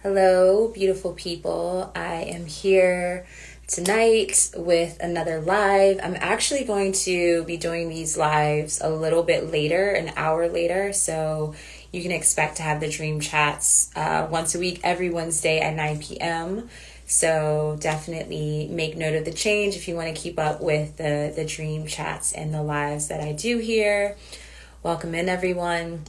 Hello, beautiful people. I am here tonight with another live. I'm actually going to be doing these lives a little bit later, an hour later. So you can expect to have the dream chats once a week, every Wednesday at 9 p.m. So definitely make note of the change if you want to keep up with the dream chats and the lives that I do here. Welcome in, everyone.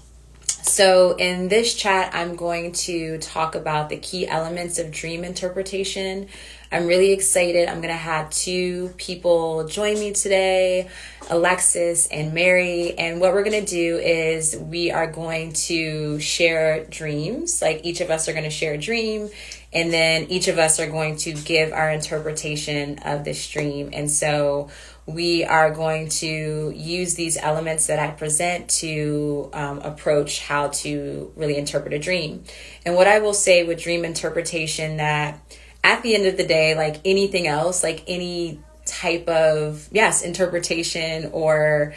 So in this chat, I'm going to talk about the key elements of dream interpretation. I'm really excited. I'm going to have two people join me today, Alexis and Mary. And what we're going to do is we are going to share dreams. Like each of us are going to share a dream. And then each of us are going to give our interpretation of this dream. And so we are going to use these elements that I present to approach how to really interpret a dream. And what I will say with dream interpretation, that at the end of the day, like anything else, like any type of, interpretation or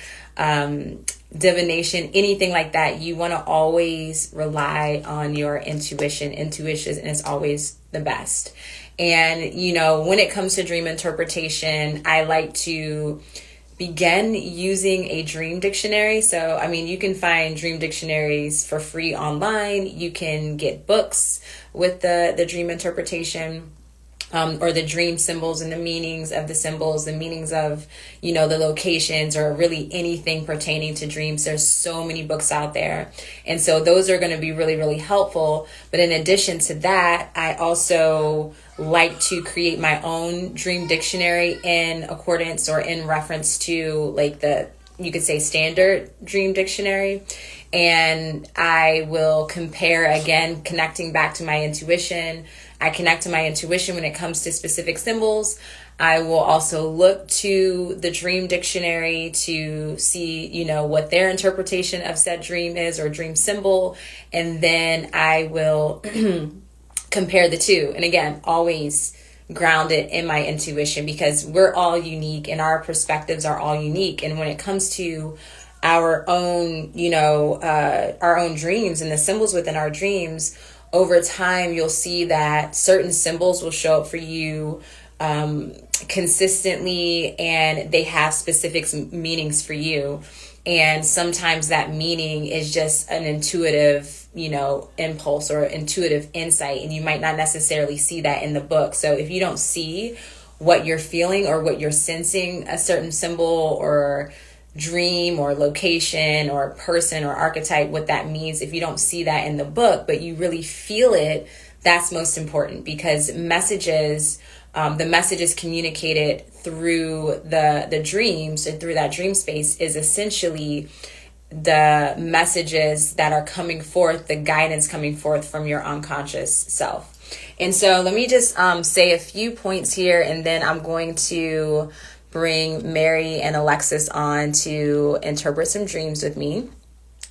divination, anything like that, you want to always rely on your intuition. Intuition is always the best. And, when it comes to dream interpretation, I like to begin using a dream dictionary. So, you can find dream dictionaries for free online. You can get books with the dream interpretation. Or the dream symbols and the meanings of the symbols, the meanings of, the locations, or really anything pertaining to dreams. There's so many books out there. And so those are going to be really, really helpful. But in addition to that, I also like to create my own dream dictionary in accordance or in reference to you could say standard dream dictionary. And I will compare, again, connecting back to my intuition. I connect to my intuition when it comes to specific symbols. I will also look to the dream dictionary to see, what their interpretation of said dream is or dream symbol. And then I will compare the two. And again, always grounded in my intuition, because we're all unique and our perspectives are all unique. And when it comes to our own, our own dreams and the symbols within our dreams, over time, you'll see that certain symbols will show up for you consistently, and they have specific meanings for you. And sometimes that meaning is just an intuitive, impulse or intuitive insight, and you might not necessarily see that in the book. So if you don't see what you're feeling or what you're sensing, a certain symbol or dream or location or person or archetype, what that means, if you don't see that in the book, but you really feel it, that's most important, because messages, the messages communicated through the dreams and through that dream space is essentially the messages that are coming forth, the guidance coming forth from your unconscious self. And so let me just say a few points here, and then I'm going to bring Mary and Alexis on to interpret some dreams with me.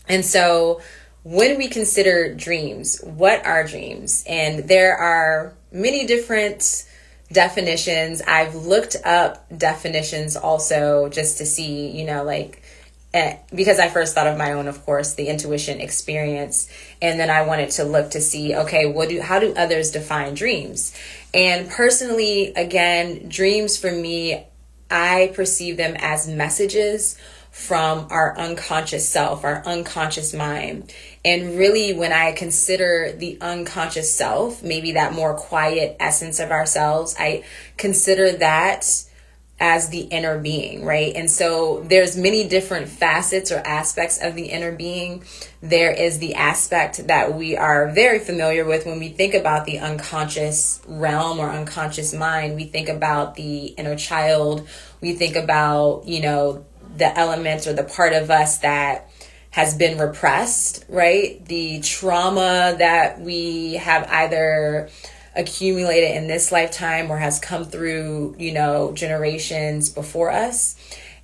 And so when we consider dreams, what are dreams? And there are many different definitions. I've looked up definitions also just to see, because I first thought of my own, of course, the intuition experience. And then I wanted to look to see, okay, how do others define dreams? And personally, again, dreams for me, I perceive them as messages from our unconscious self, our unconscious mind. And really, when I consider the unconscious self, maybe that more quiet essence of ourselves, I consider that as the inner being, right? And so there's many different facets or aspects of the inner being. There is the aspect that we are very familiar with when we think about the unconscious realm or unconscious mind. We think about the inner child. We think about, the elements or the part of us that has been repressed, right? The trauma that we have either accumulated in this lifetime or has come through, generations before us.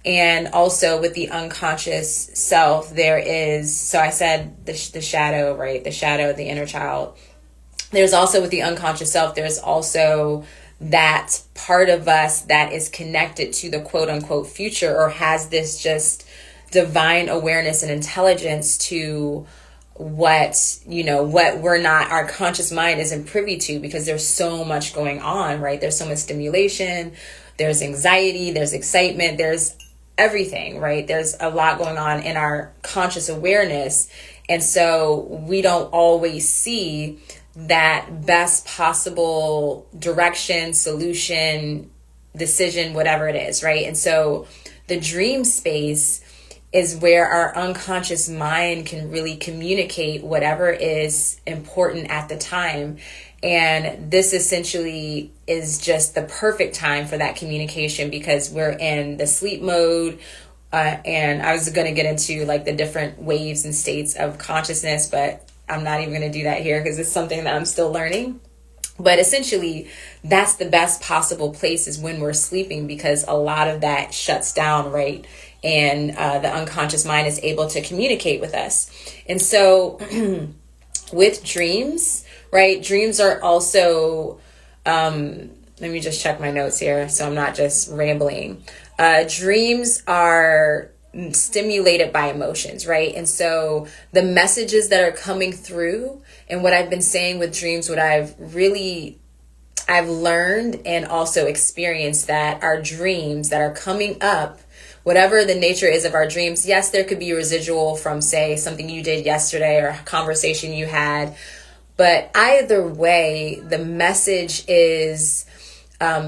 And also with the unconscious self, there is, so I said the shadow, right? The shadow of the inner child. There's also with the unconscious self, there's also that part of us that is connected to the quote unquote future, or has this just divine awareness and intelligence to what our conscious mind isn't privy to, because there's so much going on, right? There's so much stimulation, there's anxiety, there's excitement, there's everything, right? There's a lot going on in our conscious awareness. And so we don't always see that best possible direction, solution, decision, whatever it is, right? And so the dream space is where our unconscious mind can really communicate whatever is important at the time. And this essentially is just the perfect time for that communication, because we're in the sleep mode. And I was going to get into like the different waves and states of consciousness, but I'm not even going to do that here because it's something that I'm still learning. But essentially, that's the best possible place, is when we're sleeping, because a lot of that shuts down, right? And the unconscious mind is able to communicate with us. And so with dreams, right? Dreams are also, let me just check my notes here so I'm not just rambling. Dreams are stimulated by emotions, right? And so the messages that are coming through, and what I've been saying with dreams, what I've learned and also experienced, that our dreams that are coming up, whatever the nature is of our dreams, yes, there could be residual from, say, something you did yesterday or a conversation you had. But either way, the message is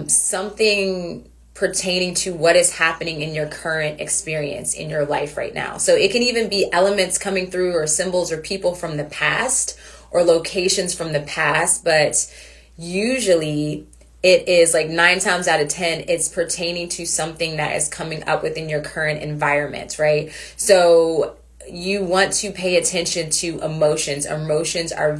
something pertaining to what is happening in your current experience in your life right now. So it can even be elements coming through, or symbols, or people from the past, or locations from the past. But usually it is like 9 times out of 10, it's pertaining to something that is coming up within your current environment, right? So you want to pay attention to emotions. Emotions are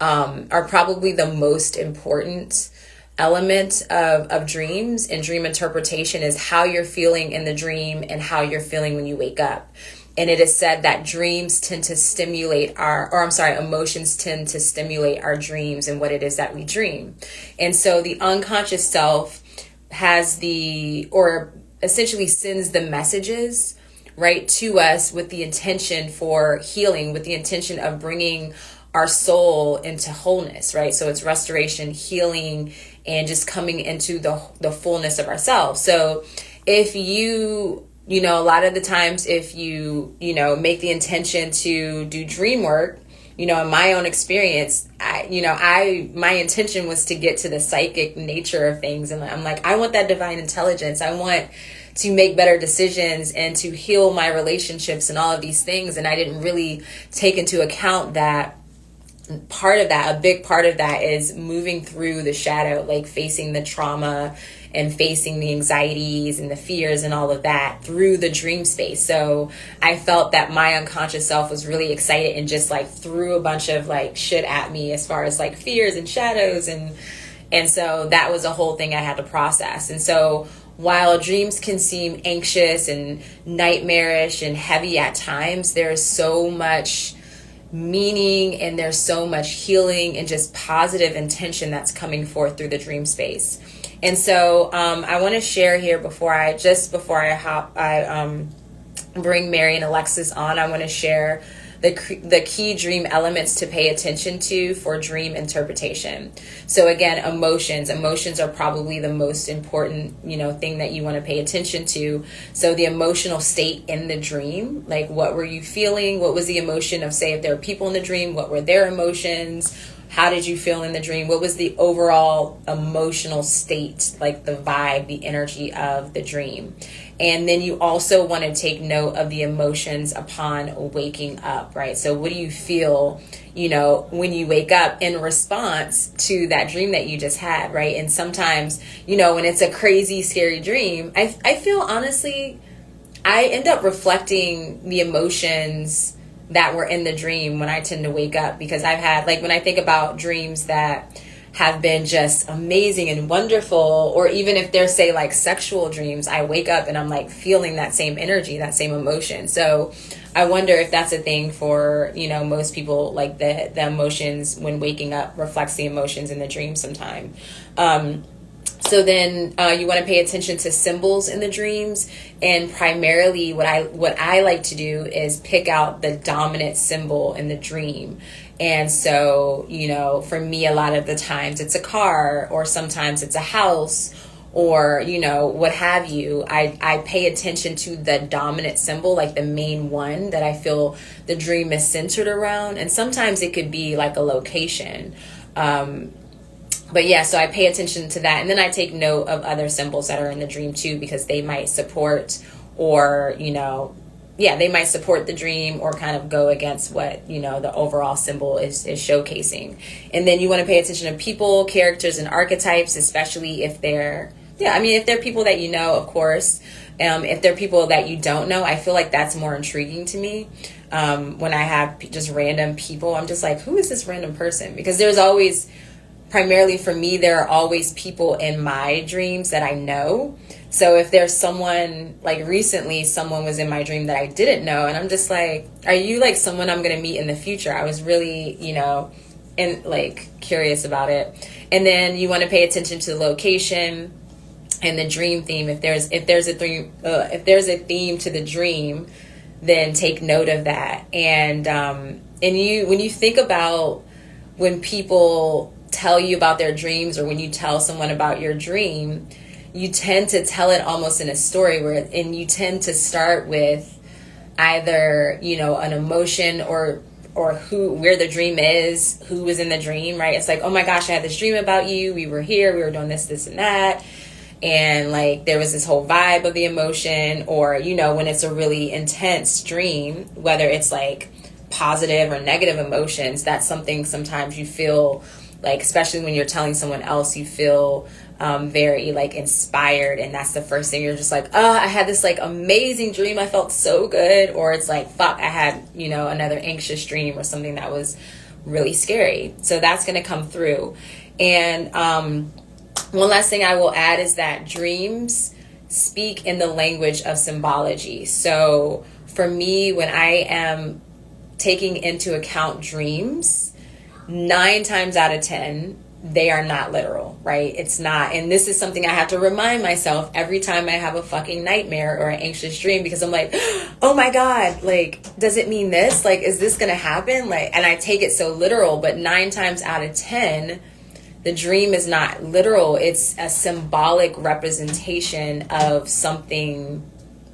are probably the most important element of dreams and dream interpretation, is how you're feeling in the dream and how you're feeling when you wake up. And it is said that dreams tend to stimulate emotions tend to stimulate our dreams and what it is that we dream. And so the unconscious self essentially sends the messages right to us with the intention for healing, with the intention of bringing our soul into wholeness, right? So it's restoration, healing, and just coming into the fullness of ourselves. So if a lot of the times, if you make the intention to do dream work, in my own experience, my intention was to get to the psychic nature of things. And I'm like, I want that divine intelligence. I want to make better decisions and to heal my relationships and all of these things. And I didn't really take into account that a big part of that is moving through the shadow, like facing the trauma and facing the anxieties and the fears and all of that through the dream space. So I felt that my unconscious self was really excited and just like threw a bunch of like shit at me as far as like fears and shadows. And so that was a whole thing I had to process. And so while dreams can seem anxious and nightmarish and heavy at times, there's so much meaning and there's so much healing and just positive intention that's coming forth through the dream space. And so I want to share here before I bring Mary and Alexis on, I want to share the key dream elements to pay attention to for dream interpretation. So again, emotions are probably the most important, thing that you want to pay attention to. So the emotional state in the dream, like what were you feeling? What was the emotion of, say, if there were people in the dream, what were their emotions? How did you feel in the dream? What was the overall emotional state, like the vibe, the energy of the dream? And then you also want to take note of the emotions upon waking up, right? So what do you feel, when you wake up in response to that dream that you just had, right? And sometimes, when it's a crazy, scary dream, I feel honestly, I end up reflecting the emotions that were in the dream when I tend to wake up, because I've had, like, when I think about dreams that have been just amazing and wonderful, or even if they're, say, like sexual dreams, I wake up and I'm like feeling that same energy, that same emotion. So I wonder if that's a thing for, most people, like the emotions when waking up reflects the emotions in the dream sometime. So then you want to pay attention to symbols in the dreams, and primarily what I like to do is pick out the dominant symbol in the dream. And so, for me, a lot of the times it's a car, or sometimes it's a house, or what have you. I pay attention to the dominant symbol, like the main one that I feel the dream is centered around, and sometimes it could be like a location. But yeah, so I pay attention to that. And then I take note of other symbols that are in the dream too, because they might support, or, they might support the dream, or kind of go against what, the overall symbol is showcasing. And then you want to pay attention to people, characters, and archetypes, especially if if they're people that you know, of course. If they're people that you don't know, I feel like that's more intriguing to me. When I have just random people, I'm just like, who is this random person? Because there's always, primarily for me, there are always people in my dreams that I know. So if there's someone, like recently someone was in my dream that I didn't know, and I'm just like, are you like someone I'm going to meet in the future? I was really, and like curious about it. And then you want to pay attention to the location and the dream theme. If there's a theme to the dream, then take note of that. And when you think about when people tell you about their dreams, or when you tell someone about your dream, you tend to tell it almost in a story, and you tend to start with either, an emotion, or where the dream is, who was in the dream, right? It's like, oh my gosh, I had this dream about you. We were here, we were doing this, and that. And like, there was this whole vibe of the emotion. Or, when it's a really intense dream, whether it's like positive or negative emotions, that's something sometimes you feel like, especially when you're telling someone else, you feel very like inspired, and that's the first thing. You're just like, oh, I had this like amazing dream, I felt so good. Or it's like, fuck, I had another anxious dream, or something that was really scary. So that's going to come through. And one last thing I will add is that dreams speak in the language of symbology. So for me, when I am taking into account dreams, 9 times out of 10, they are not literal, right? It's not. And this is something I have to remind myself every time I have a fucking nightmare or an anxious dream, because I'm like, oh my God, like, does it mean this? Like, is this going to happen? Like, and I take it so literal, but 9 times out of 10, the dream is not literal. It's a symbolic representation of something,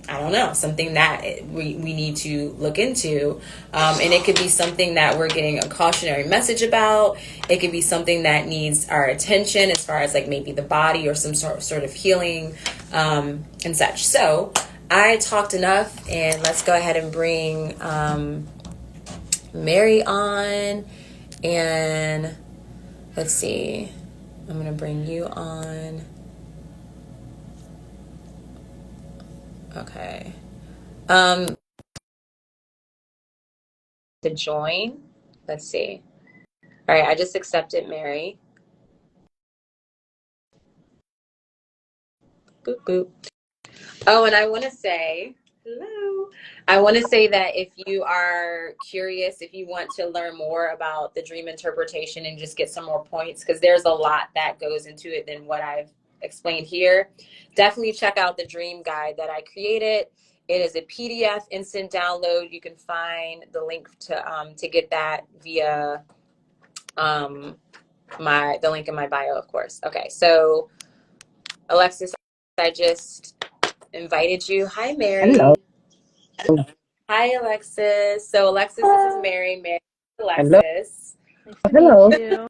I don't know, something that we need to look into. And it could be something that we're getting a cautionary message about. It could be something that needs our attention, as far as like maybe the body, or some sort of healing, and such. So I talked enough, and let's go ahead and bring Mary on. And let's see, I'm going to bring you on. Okay. To join. Let's see. All right, I just accepted Mary. Boop, boop. Oh, and I want to say, hello. I want to say that if you are curious, if you want to learn more about the dream interpretation and just get some more points, because there's a lot that goes into it than what I've explained here, definitely check out the dream guide that I created. It is a PDF instant download. You can find the link to get that via the link in my bio, of course. Okay, so Alexis, I just invited you. Hi, Mary. Hello. Hi, Alexis. So Alexis, this is Mary. Mary, Hello. Alexis. Nice to meet Hello. you.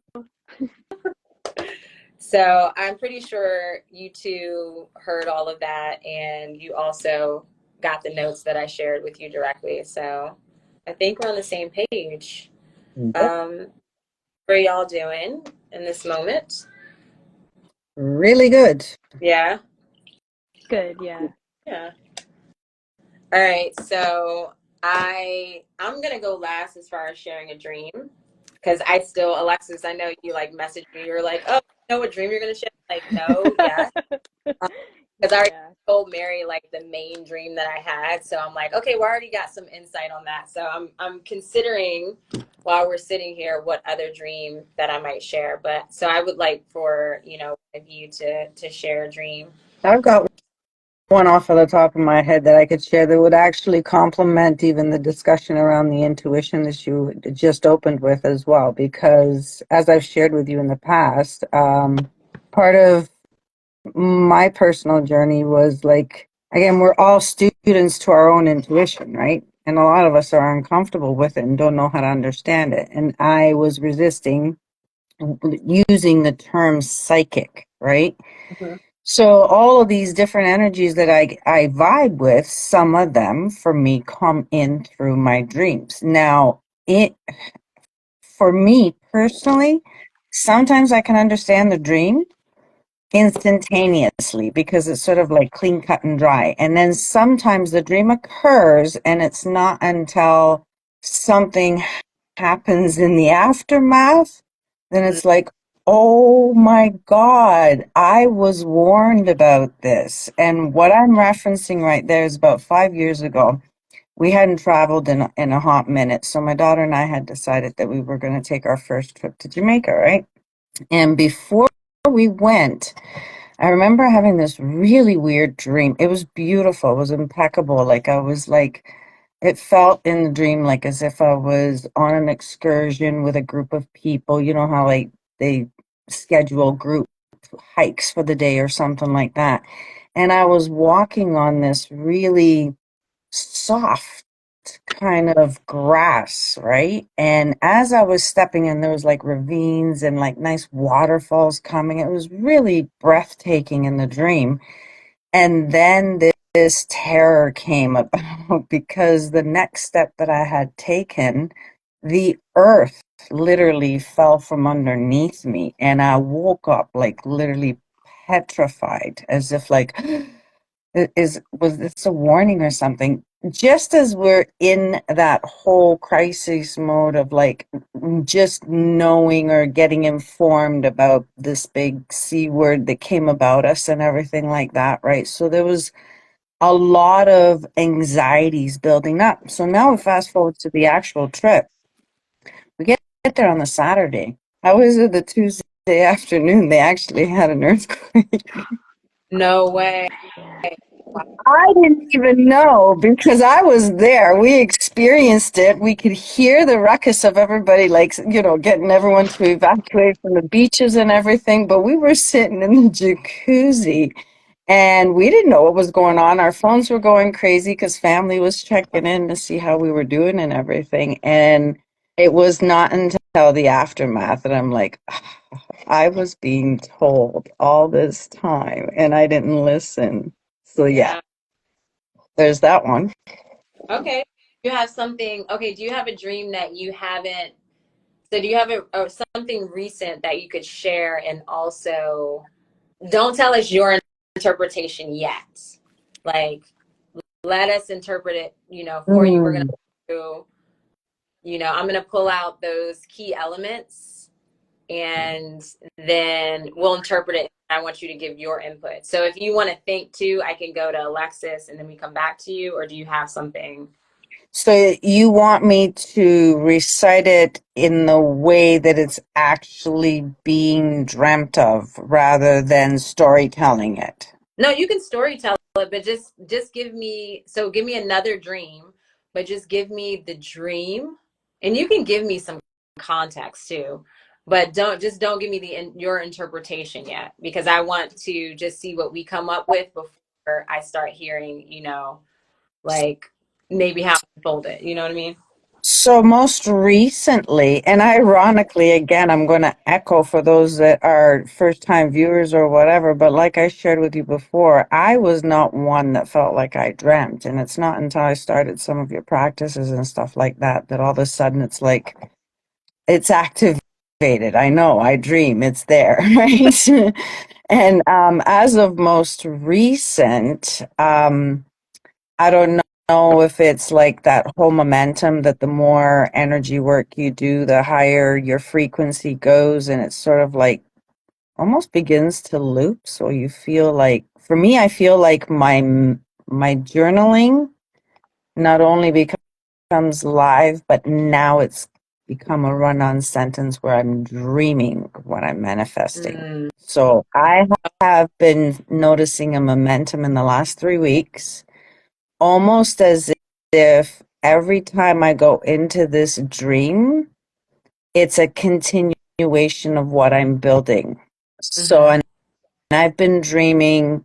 So I'm pretty sure you two heard all of that, and you also got the notes that I shared with you directly. So I think we're on the same page. Yep. How are y'all doing in this moment? Really good. Yeah? Good, yeah. Yeah. All right. So I'm gonna go last as far as sharing a dream, because Alexis, I know you like messaged me. You're like, oh, you know what dream you're gonna share? Like, no, yes. Because I already Yeah. told Mary like the main dream that I had, so I'm like, okay, we already got some insight on that. So I'm considering while we're sitting here what other dream that I might share. But so I would like for, one of you to share a dream. I've got one off of the top of my head that I could share that would actually complement even the discussion around the intuition that you just opened with as well. Because as I've shared with you in the past, part of my personal journey was like, again, we're all students to our own intuition, right? And a lot of us are uncomfortable with it and don't know how to understand it. And I was resisting using the term psychic, right? Mhm. So all of these different energies that I vibe with, some of them for me come in through my dreams. Now, it for me personally, sometimes I can understand the dream instantaneously because it's sort of like clean cut and dry. And then sometimes the dream occurs and it's not until something happens in the aftermath, then Mhm. it's like, oh my God, I was warned about this. And what I'm referencing right there is about 5 years ago. We hadn't traveled in a hot minute. So my daughter and I had decided that we were going to take our first trip to Jamaica, right? And before we went, I remember having this really weird dream. It was beautiful. It was impeccable. Like I was like, it felt in the dream like as if I was on an excursion with a group of people. You know how like they schedule group hikes for the day or something like that. And I was walking on this really soft kind of grass, right? And as I was stepping in, there was like ravines and like nice waterfalls coming. It was really breathtaking in the dream. And then this terror came about because the next step that I had taken, the earth literally fell from underneath me. And I woke up like literally petrified, as if like, was this a warning or something? Just as we're in that whole crisis mode of like just knowing or getting informed about this big C word that came about us and everything like that, right? So there was a lot of anxieties building up. So now we fast forward to the actual trip. We get there on the Saturday. How is it the Tuesday afternoon they actually had an earthquake? No way. I didn't even know because I was there. We experienced it. We could hear the ruckus of everybody, like, getting everyone to evacuate from the beaches and everything. But we were sitting in the jacuzzi and we didn't know what was going on. Our phones were going crazy because family was checking in to see how we were doing and everything. And it was not until the aftermath that I'm like, I was being told all this time and I didn't listen. So, yeah. Yeah. There's that one. Okay. You have something. Okay. Do you have a dream that you haven't? So do you have something recent that you could share? And also, don't tell us your interpretation yet. Like, let us interpret it, for you. We're going to Mm. do, I'm going to pull out those key elements and then we'll interpret it. I want you to give your input. So if you want to think too, I can go to Alexis and then we come back to you, or do you have something? So you want me to recite it in the way that it's actually being dreamt of rather than storytelling it? No, you can story tell it, but just give me another dream, but just give me the dream, and you can give me some context too, but don't give me your interpretation yet because I want to just see what we come up with before I start hearing, like maybe how to fold it. You know what I mean? So most recently, and ironically, again, I'm going to echo for those that are first-time viewers or whatever, but like I shared with you before, I was not one that felt like I dreamt. And it's not until I started some of your practices and stuff like that that all of a sudden it's like, it's activated. I know, I dream, it's there, right? And as of most recent, I don't know if it's like that whole momentum that the more energy work you do, the higher your frequency goes, and it's sort of like almost begins to loop. So you feel like, for me, I feel like my journaling not only becomes live, but now it's become a run-on sentence where I'm dreaming what I'm manifesting. Mm. So I have been noticing a momentum in the last 3 weeks, almost as if every time I go into this dream, it's a continuation of what I'm building. So, Mm-hmm. and I've been dreaming,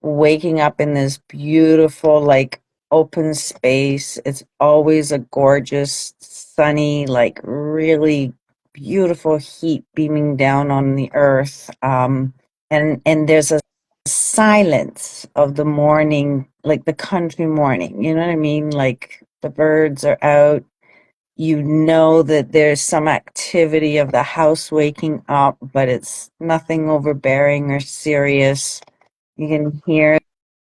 waking up in this beautiful, like, open space. It's always a gorgeous, sunny, like, really beautiful heat beaming down on the earth. And there's a silence of the morning, like the country morning. You know what I mean? Like the birds are out. You know that there's some activity of the house waking up, but it's nothing overbearing or serious. You can hear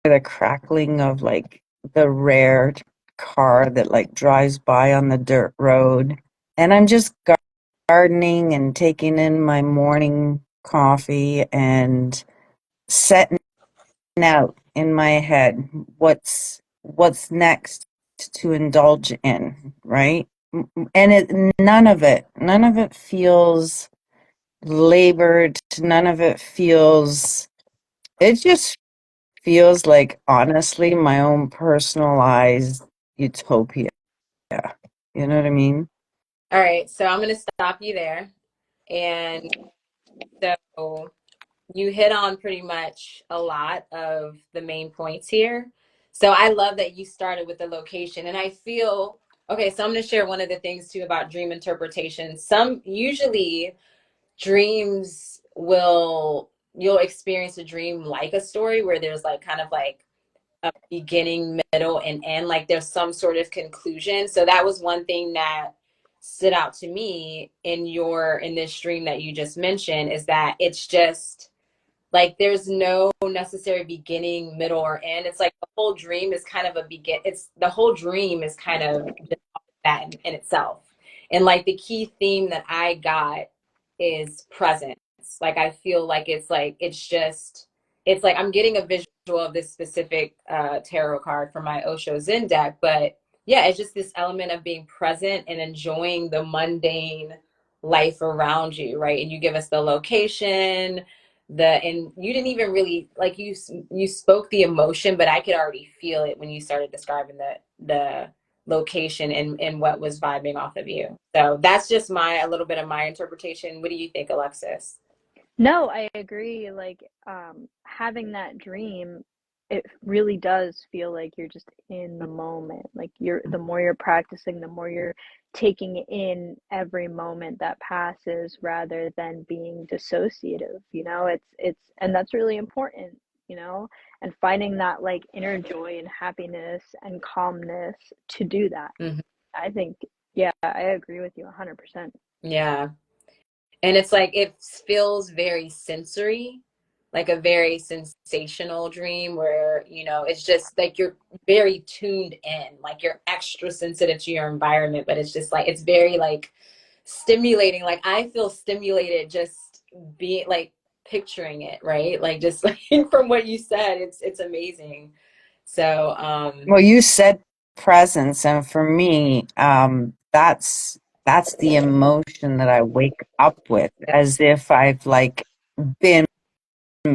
the crackling of like the rare car that like drives by on the dirt road. And I'm just gardening and taking in my morning coffee and setting out in my head what's next to indulge in, right? And none of it feels labored, none of it feels, it just feels like, honestly, my own personalized utopia. You know what I mean? All right, so I'm going to stop you there. And so you hit on pretty much a lot of the main points here. So I love that you started with the location. And I feel, okay, so I'm going to share one of the things too about dream interpretation. Some usually dreams will, you'll experience a dream like a story where there's like kind of like a beginning, middle, and end. Like there's some sort of conclusion. So that was one thing that stood out to me in this dream that you just mentioned, is that it's just like there's no necessary beginning, middle, or end. It's like the whole dream is kind of a begin. It's the whole dream is kind of just that in itself. And like the key theme that I got is presence. Like I feel like it's just it's like I'm getting a visual of this specific tarot card from my Osho Zen deck, but yeah, it's just this element of being present and enjoying the mundane life around you, right? And you give us the location, and you didn't even really like you spoke the emotion, but I could already feel it when you started describing the location and what was vibing off of you. So that's just my a little bit of my interpretation. What do you think, Alexis? No, I agree. Like, having that dream, it really does feel like you're just in the moment. Like the more you're practicing, the more you're taking in every moment that passes rather than being dissociative, and that's really important, and finding that like inner joy and happiness and calmness to do that. Hmm. I think, yeah, I agree with you 100%. Yeah. And it's like it feels very sensory, like a very sensational dream where, it's just like you're very tuned in, like you're extra sensitive to your environment, but it's just like it's very like stimulating. Like I feel stimulated just being like picturing it, right? Like just like from what you said, it's amazing. So, Well, you said presence, and for me, that's the emotion that I wake up with, as if I've like been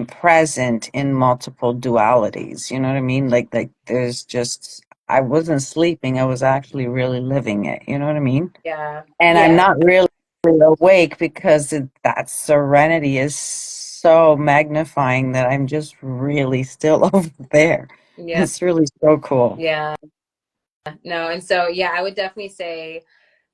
present in multiple dualities. You know what I mean? Like there's just, I wasn't sleeping, I was actually really living it. You know what I mean? yeah, And I'm yeah, not really awake because that serenity is so magnifying that I'm just really still over there. yeah, It's really so cool. yeah. No, and so yeah, I would definitely say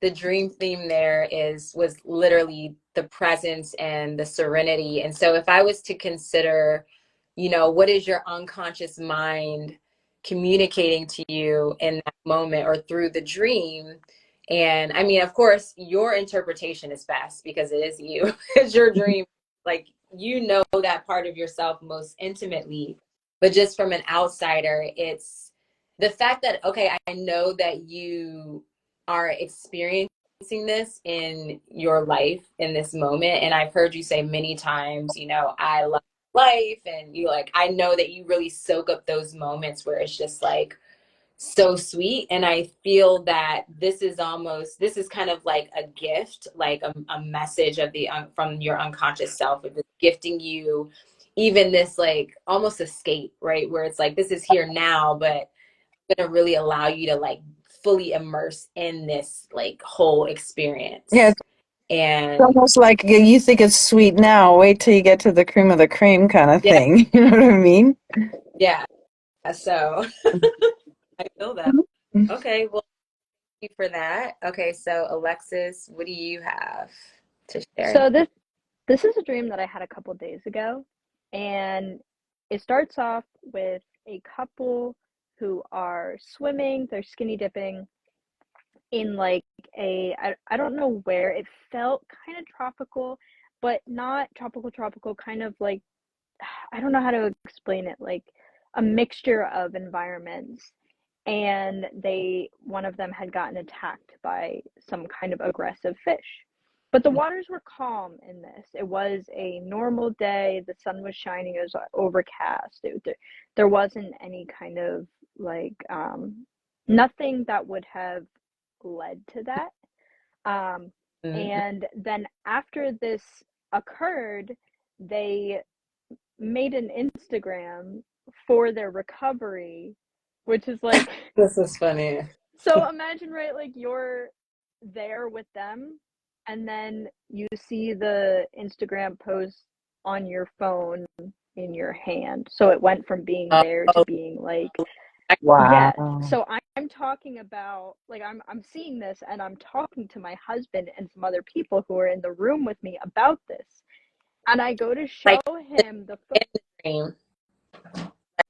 the dream theme there was literally the presence and the serenity. And so if I was to consider, what is your unconscious mind communicating to you in that moment or through the dream? And I mean, of course, your interpretation is best because it is you. It's your dream. Like you know that part of yourself most intimately. But just from an outsider, it's the fact that, okay, I know that you are experiencing this in your life in this moment. And I've heard you say many times, I love life. And you like, I know that you really soak up those moments where it's just like so sweet. And I feel that this is kind of like a gift, like a message of from your unconscious self, of gifting you even this like almost escape, right? Where it's like, this is here now, but going to really allow you to like fully immerse in this like whole Yeah, experience. it's And almost like you think it's sweet now. Wait till you get to the cream of the cream kind of yeah, thing. You know what I mean? yeah. So I feel that. Okay, well, thank you for that. Okay, so Alexis, what do you have to share? So this is a dream that I had a couple days ago, and it starts off with a couple who are swimming, they're skinny dipping in like I don't know where. It felt kind of tropical, but not tropical tropical, kind of like I don't know how to explain it, like a mixture of environments. And one of them had gotten attacked by some kind of aggressive fish. But the waters were calm in this. It was a normal day. The sun was shining. It was overcast. There wasn't any kind of like nothing that would have led to that. Um, Mm, and then after this occurred, they made an Instagram for their recovery, which is like, this is funny. so imagine, right, like you're there with them, and then you see the Instagram post on your phone in your hand. So it went from being Oh, there to being like, yeah. Wow. So I'm talking about like I'm seeing this and I'm talking to my husband and some other people who are in the room with me about this. And I go to show like him the in the dream,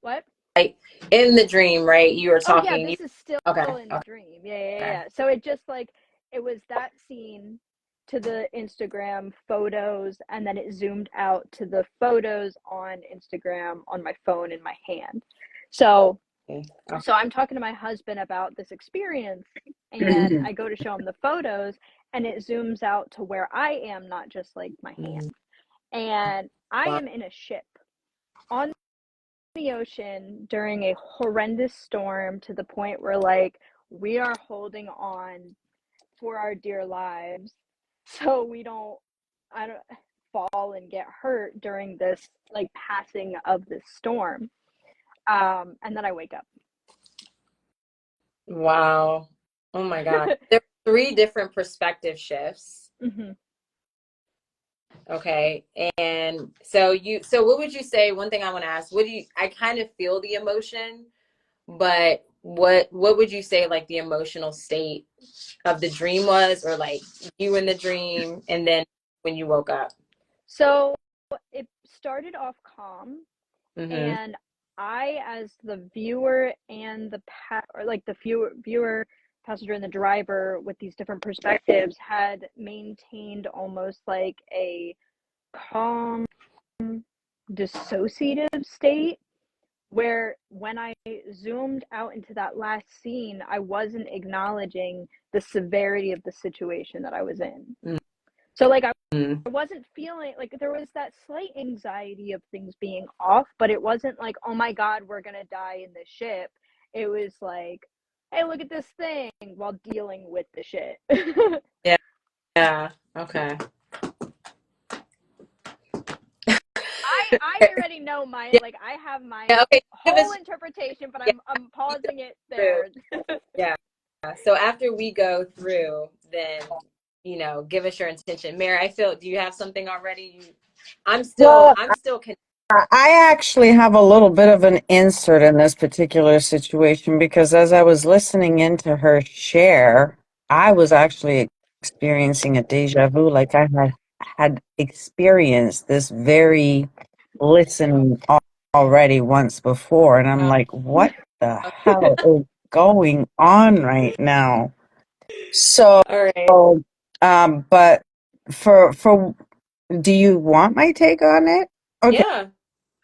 what? like in the dream, right? You were Oh yeah, talking. this is still Okay, in the okay, dream. Yeah, yeah, okay. yeah. So it just like it was that scene to the Instagram photos, and then it zoomed out to the photos on Instagram on my phone in my hand. So Okay. so I'm talking to my husband about this experience, and I go to show him the photos, and it zooms out to where I am, not just like my Mm, hand. And I wow. am in a ship on the ocean during a horrendous storm, to the point where like we are holding on for our dear lives so we don't I don't fall and get hurt during this like passing of this storm. And then I wake up. Wow. Oh my God. There are three different perspective shifts. Hmm. Okay. And so what would you say? One thing I want to ask, I kind of feel the emotion, but what would you say like the emotional state of the dream was, or like you in the dream and then when you woke up? So it started off calm, Mm-hmm. and I, as the viewer and or like the viewer, passenger, and the driver with these different perspectives, had maintained almost like a calm, dissociative state. Where when I zoomed out into that last scene, I wasn't acknowledging the severity of the situation that I was in. So like Mm-hmm. I wasn't feeling like there was that slight anxiety of things being off, but it wasn't like, oh my God, we're gonna die in the ship. It was like, hey, look at this thing while dealing with the shit. Yeah. Yeah. Okay. I already know my Yeah. like I have my Yeah, okay. Give whole us. interpretation, but Yeah. I'm pausing it Through. there. Yeah. So after we go through, then give us your intention. Mary, I feel. Do you have something already? Well, I'm still. I actually have a little bit of an insert in this particular situation because as I was listening into her share, I was actually experiencing a deja vu, like I had experienced this very listening already once before, and I'm like, what the hell is going on right now? So, All right. but for do you want my take on it? Okay. Yeah.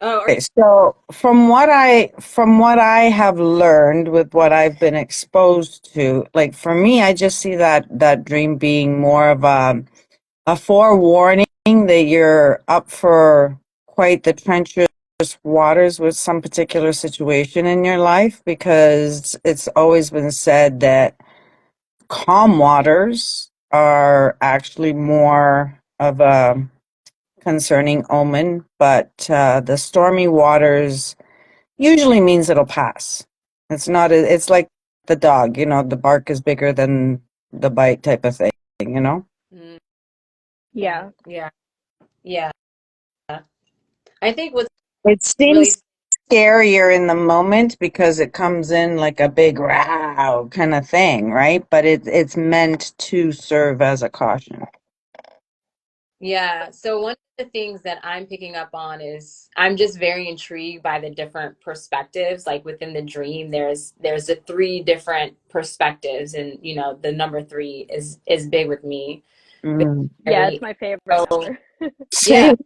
Oh, Okay, so from what I have learned with what I've been exposed to, like for me, I just see that dream being more of a forewarning that you're up for quite the trenches waters with some particular situation in your life? Because it's always been said that calm waters are actually more of a concerning omen, but the stormy waters usually means it'll pass. It's not, it's like the dog, the bark is bigger than the bite type of thing, you know? Mm, Yeah. yeah, yeah. I think what's It really, seems scarier in the moment because it comes in like a big row kind of thing, right? But it's meant to serve as a caution. yeah. So one of the things that I'm picking up on is I'm just very intrigued by the different perspectives. Like within the dream, there's the three different perspectives, and the number three is big with me. Mm. Yeah, it's Very my favorite so number. yeah. Same.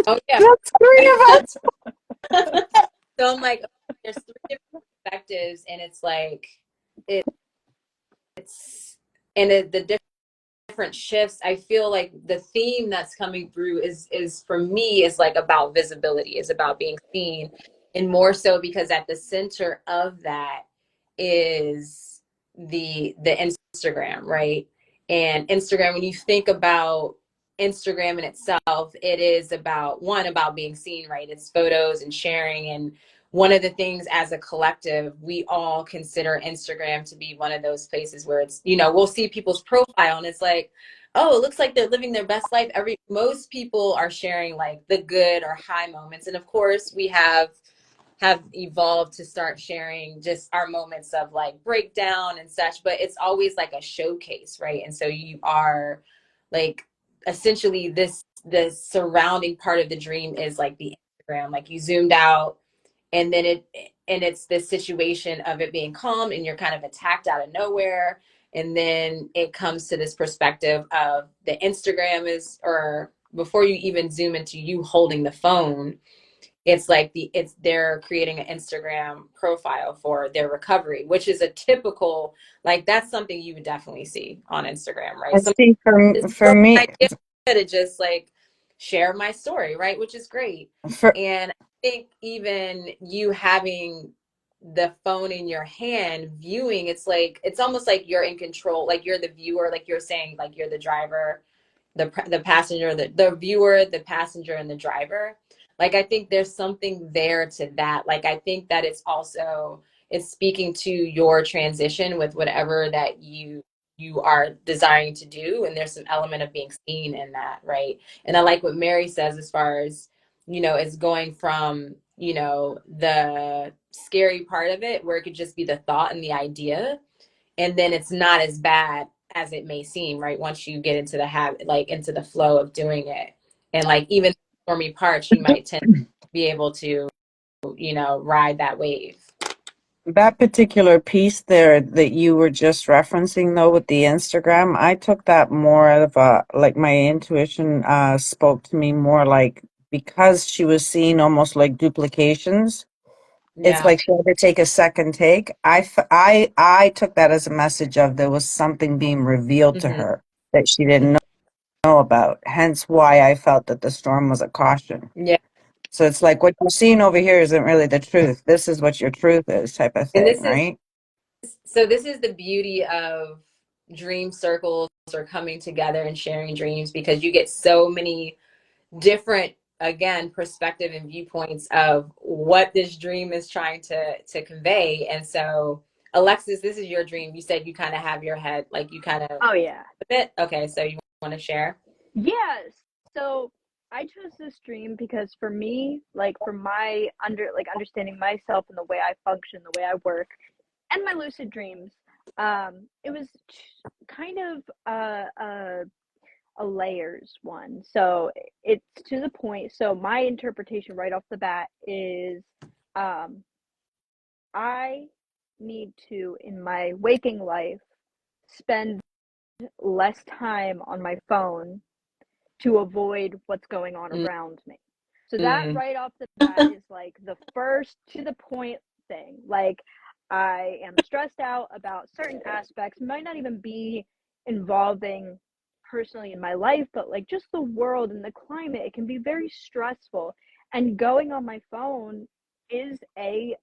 Oh yeah. That's three of us. So I'm like, okay, there's three different perspectives, and it's like it's and the different shifts. I feel like the theme that's coming through is for me is like about visibility, is about being seen, and more so because at the center of that is the Instagram, right? And Instagram, when you think about Instagram in itself, it is about being seen, right? It's photos and sharing. And one of the things as a collective, we all consider Instagram to be one of those places where it's, we'll see people's profile and it's like, oh, it looks like they're living their best life. Most people are sharing like the good or high moments. And of course, we have evolved to start sharing just our moments of like breakdown and such, but it's always like a showcase, right? And so you are like essentially the surrounding part of the dream is like the Instagram, like you zoomed out, and then it's this situation of it being calm and you're kind of attacked out of nowhere, and then it comes to this perspective of the Instagram is, or before you even zoom into you holding the phone, it's like they're creating an Instagram profile for their recovery, which is a typical, like that's something you would definitely see on Instagram, right? I see It's for still me an idea to just like share my story, right? Which is great. for And I think even you having the phone in your hand viewing, it's almost like you're in control, like you're the viewer, like you're saying, like you're the driver, the passenger, the viewer, the passenger, and the driver. Like I think there's something there to that. Like I think that it's speaking to your transition with whatever that you are desiring to do, and there's some element of being seen in that, right? And I like what Mary says as far as, it's going from, the scary part of it where it could just be the thought and the idea, and then it's not as bad as it may seem, right? Once you get into the habit, like into the flow of doing it, and like even stormy parts, you might tend to be able to, ride that wave. that particular piece there that you were just referencing though with the Instagram, I took that more of a like my intuition spoke to me more like because she was seeing almost like duplications. It's Yeah. like she had to take a second take. I took that as a message of there was something being revealed to Hmm. her that she didn't know about. Hence why I felt that the storm was a caution. Yeah. So it's like what you're seeing over here isn't really the truth. This is what your truth is, type of And thing, right? this is the beauty of dream circles or coming together and sharing dreams, because you get so many different, again, perspective and viewpoints of what this dream is trying to convey. And so, Alexis, this is your dream. You said you kind of have your head, like you kind of Oh yeah. a bit. Okay, so you want to share? Yes. So I chose this dream because for me, like for my understanding myself and the way I function, the way I work, and my lucid dreams, it was kind of a layers one. So it's to the point. So my interpretation right off the bat is, um, I need to in my waking life spend less time on my phone to avoid what's going on around me. So that Mm-hmm. right off the bat is like the first to the point thing. Like I am stressed out about certain aspects, might not even be involving personally in my life, but like just the world and the climate, it can be very stressful. And going on my phone is a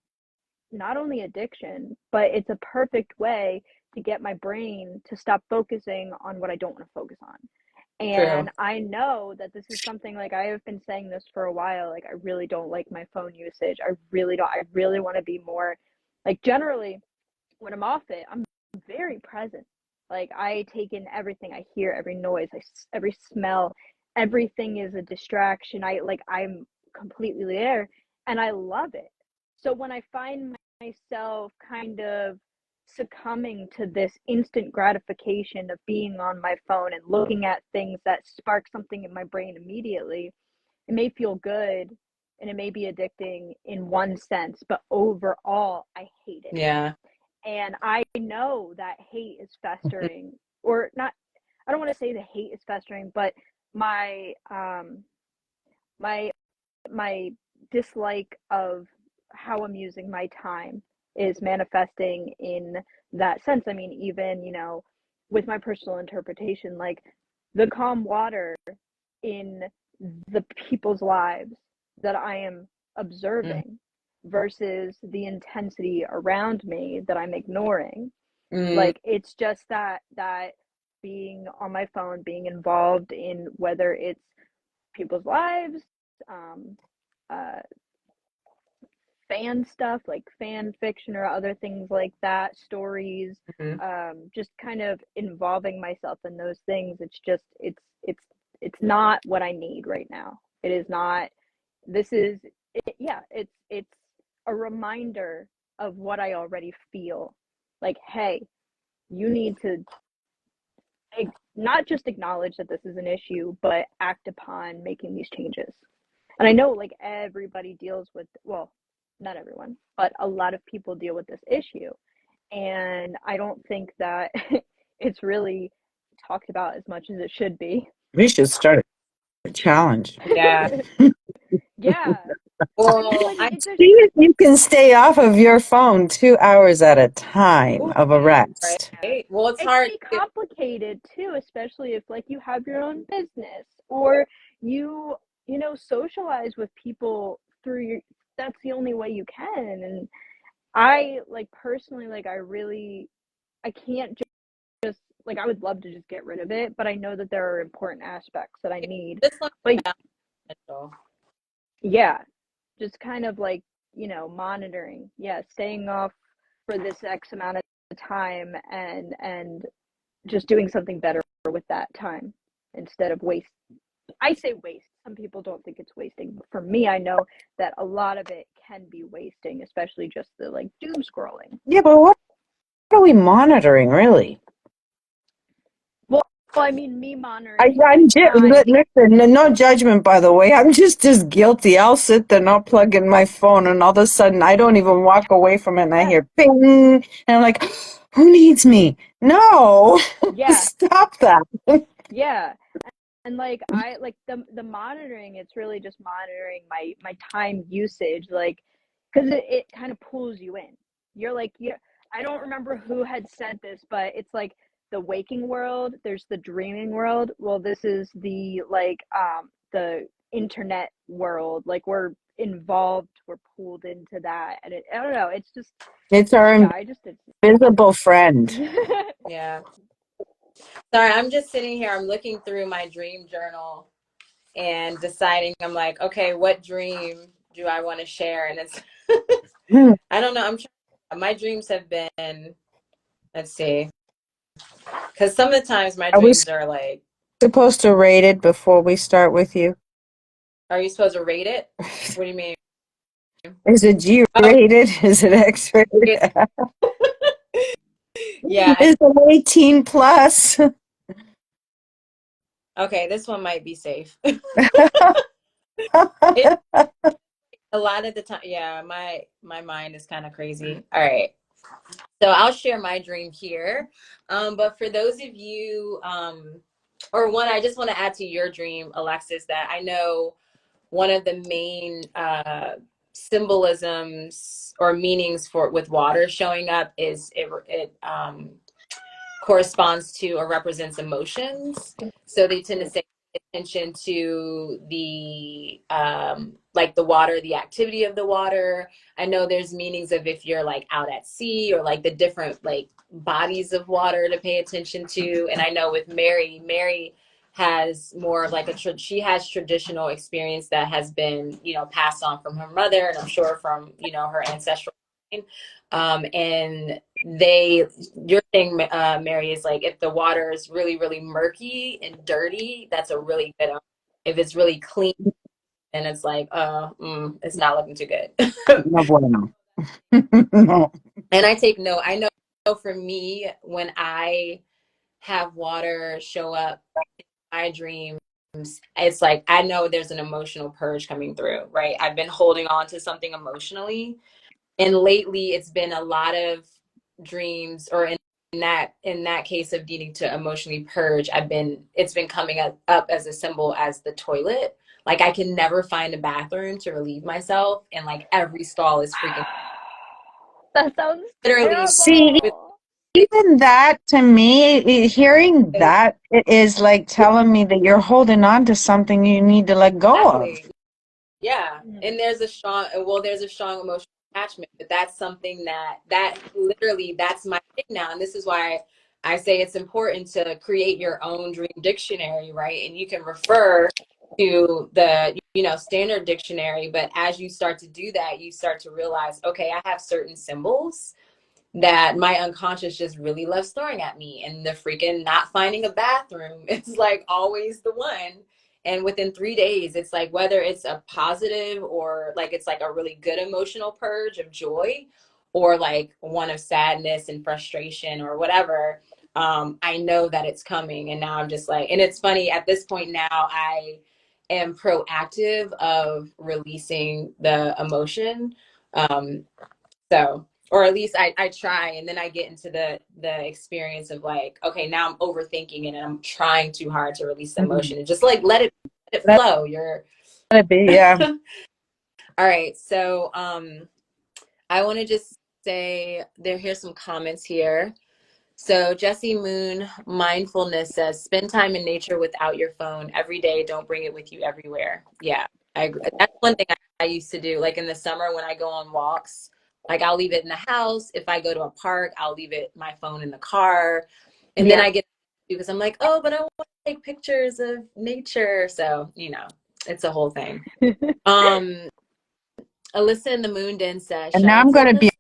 not only addiction, but it's a perfect way to get my brain to stop focusing on what I don't want to focus on. True. And I know that this is something, like, I have been saying this for a while. Like, I really don't like my phone usage. I really don't. I really want to be more, like, generally when I'm off it, I'm very present. Like, I take in everything. I hear every noise, every smell. Everything is a distraction. I'm completely there, and I love it. So when I find myself kind of succumbing to this instant gratification of being on my phone and looking at things that spark something in my brain immediately, it may feel good and it may be addicting in one sense, but overall, I hate it. Yeah. And I know that hate is festering, or not. I don't want to say the hate is festering, but my my my dislike of how I'm using my time is manifesting in that sense. I mean, even, with my personal interpretation, like the calm water in the people's lives that I am Mm. observing versus the intensity around me that I'm ignoring. Mm. Like, it's just that being on my phone, being involved in whether it's people's lives, um, uh, fan stuff like fan fiction or other things like that, stories, Mhm. just kind of involving myself in those things. It's just it's not what I need right now. It is not. This is it, yeah. It's a reminder of what I already feel. Like, hey, you need to not just acknowledge that this is an issue, but act upon making these changes. And I know, like, everybody deals with, well, not everyone, but a lot of people deal with this issue. And I don't think that it's really talked about as much as it should be. We should start a challenge. Yeah. Yeah. And it's Well, like, I it's a, See if you can stay off of your phone 2 hours at a time ooh, of a rest. yeah. right. Well, it's It can hard be to, complicated too, especially if, like, you have your own business, or you, socialize with people through your, that's the only way you can. And I, like, personally, like, I can't just, like, I would love to just get rid of it, but I know that there are important aspects that I need. this one's But beneficial. yeah, just kind of like, monitoring. Yeah, staying off for this X amount of time, and just doing something better with that time instead of waste. I say waste. Some people don't think it's wasting, but for me, I know that a lot of it can be wasting, especially just the, like, doom scrolling. Yeah, but what are we monitoring, really? Well, I mean, me monitoring my Listen, time. no judgment, by the way. I'm just as guilty. I'll sit there, not plug in my phone, and all of a sudden, I don't even walk away from it, and I Yeah, hear ping, and I'm like, who needs me? No, yeah, stop that. yeah. And, like, I like the monitoring, it's really just monitoring my time usage, like, because it kind of pulls you in. You're like, yeah, I don't remember who had said this, but it's like the waking world, there's the dreaming world. Well, this is the, like, the internet world. Like, we're involved, we're pulled into that, and I don't know, it's just, It's our yeah, I just it's invisible friend. Yeah. Sorry, I'm just sitting here. I'm looking through my dream journal and deciding, I'm like, okay, what dream do I want to share? And it's, Hmm. I don't know. My dreams have been, let's see, because some of the times my Are we dreams are like, supposed to rate it before we start with you? are you supposed to rate it? What do you mean? Is it G Oh, rated? Is it X rated? it, yeah. Is it 18 plus? Okay, this one might be safe. It a lot of the time, yeah, my mind is kind of crazy. All right. So I'll share my dream here. But for those of you, or one, I just want to add to your dream, Alexis, that I know one of the main symbolisms or meanings for with water showing up is it corresponds to or represents emotions. So they tend to say attention to the like the water, the activity of the water. I know there's meanings of if you're like out at sea, or like the different like bodies of water to pay attention to. And I know with Mary has more of like she has traditional experience that has been, you know, passed on from her mother, and I'm sure from, you know, her ancestral line. And your thing, Mary, is like if the water is really, really murky and dirty, that's a really good. If it's really clean, and it's like, it's not looking too good. No bueno. No. And I take note. I know for me, when I have water show up in my dreams, it's like I know there's an emotional purge coming through, right? I've been holding on to something emotionally, and lately it's been a lot of dreams, or in that case of needing to emotionally purge, it's been coming up as a symbol as the toilet. Like I can never find a bathroom to relieve myself, and like every stall is freaking That sounds literally See, with terrible. even that to me, hearing that, it is like telling me that you're holding on to something you need to let go of. exactly. Yeah, Mm. and there's a strong emotional attachment, but that's something that literally that's my thing now, and this is why I say it's important to create your own dream dictionary, right? And you can refer to the, you know, standard dictionary, but as you start to do that, you start to realize, okay, I have certain symbols that my unconscious just really loves throwing at me, and the freaking not finding a bathroom is like always the one. And within 3 days, it's like whether it's a positive or like it's like a really good emotional purge of joy, or like one of sadness and frustration or whatever. I know that it's coming, and now I'm just like, and it's funny at this point now, I am proactive of releasing the emotion. um, so, or at least I try, and then I get into the experience of like, okay, now I'm overthinking it and I'm trying too hard to release the Mhm. emotion, and just like let it Let flow. You're it be, yeah. all right. So I want to just say here's some comments here. So Jesse Moon Mindfulness says, spend time in nature without your phone every day. Don't bring it with you everywhere. Yeah, I agree. That's one thing I used to do. Like in the summer when I go on walks, like I'll leave it in the house. If I go to a park, I'll leave my phone in the car. And then Yeah. I get, because I'm like, oh, but I want to take pictures of nature. So, you know, it's a whole thing. Um, Alyssa in the Moon Den says, And now shine I'm going from to the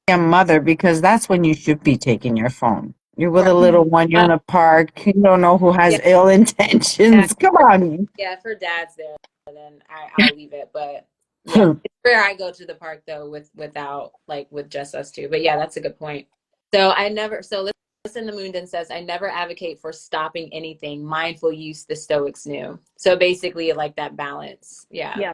be a mother because that's when you should be taking your phone. You're with a little Mm. one, you're in a park, you don't know who yeah, has ill yeah. intentions. Come on. Yeah, if her dad's there, then I'll leave it. But yeah, it's rare I go to the park though without like with just us two. But yeah, that's a good point. So listen, the Moondin says, I never advocate for stopping anything. Mindful use the Stoics knew. So basically like that balance. Yeah. Yeah.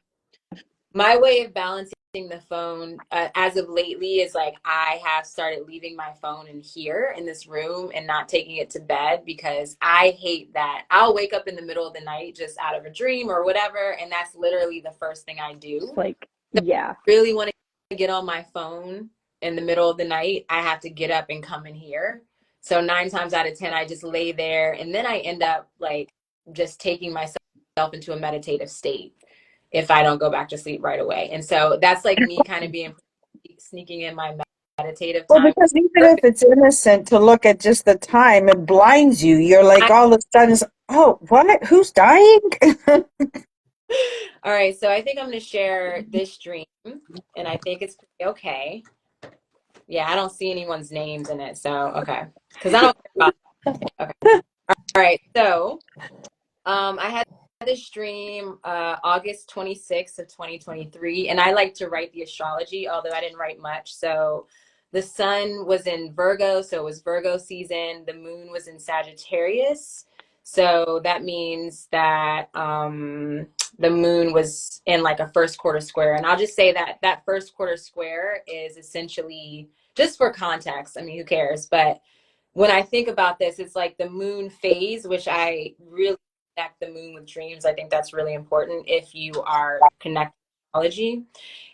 My way of balancing the phone as of lately is like I have started leaving my phone in here in this room and not taking it to bed, because I hate that I'll wake up in the middle of the night just out of a dream or whatever, and that's literally the first thing I Just do. like, So yeah. if I really want to get on my phone in the middle of the night, I have to get up and come in here. So 9 times out of 10 I just lay there, and then I end up like just taking myself into a meditative state if I don't go back to sleep right away. And so that's like me kind of being sneaking in my meditative Well, time. because even if it's innocent to look at just the time, it blinds you. You're like I, all of a sudden, oh, what? Who's dying? all right, so I think I'm going to share this dream, and I think it's pretty okay. Yeah, I don't see anyone's names in it, so okay, because I don't care about. Okay, all right, so I had this dream August 26th of 2023, and I like to write the astrology, although I didn't write much. So the sun was in Virgo, so it was Virgo season. The moon was in Sagittarius. So that means that the moon was in like a first quarter square. And I'll just say that that first quarter square is essentially, just for context, I mean, who cares? But when I think about this, it's like the moon phase, which I really connect the moon with dreams. I think that's really important if you are connected to astrology.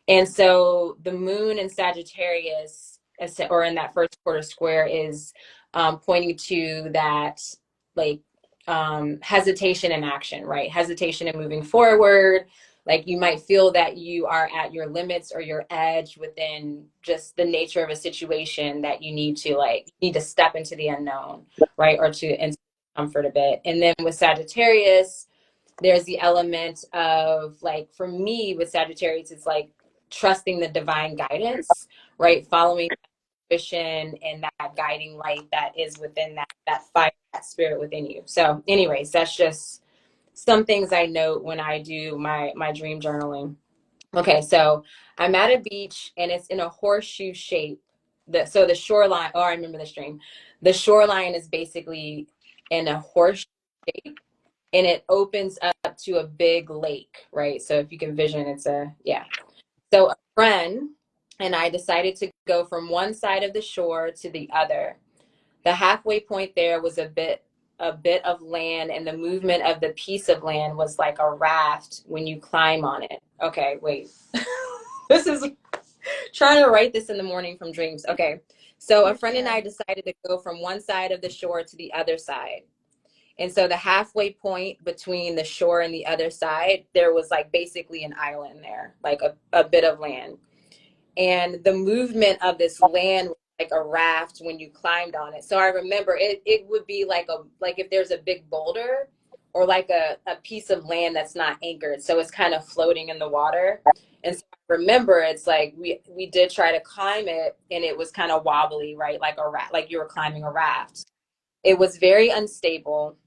And so the moon in Sagittarius, or in that first quarter square, is pointing to that like hesitation in action, right? Hesitation in moving forward. Like you might feel that you are at your limits or your edge within just the nature of a situation that you need to step into the unknown, right? Or to into comfort a bit. And then with Sagittarius, there's the element of like, for me with Sagittarius, it's like trusting the divine guidance, right? Following vision and that guiding light that is within that fire, that spirit within you. So anyways, that's just some things I note when I do my dream journaling. Okay, so I'm at a beach and it's in a horseshoe shape. So the shoreline, oh, I remember this dream. The shoreline is basically in a horseshoe shape and it opens up to a big lake, right? So if you can vision, it's yeah. So a friend and I decided to go from one side of the shore to the other. The halfway point there was a bit of land, and the movement of the piece of land was like a raft when you climb on it. Okay, wait. This is trying to write this in the morning from dreams. Okay. So a friend and I decided to go from one side of the shore to the other side. And so the halfway point between the shore and the other side, there was like basically an island there, like a bit of land. And the movement of this land was like a raft when you climbed on it. So I remember it would be like if there's a big boulder or like a piece of land that's not anchored. So it's kind of floating in the water. And so I remember it's like we did try to climb it and it was kind of wobbly, right? Like a raft, like you were climbing a raft. It was very unstable.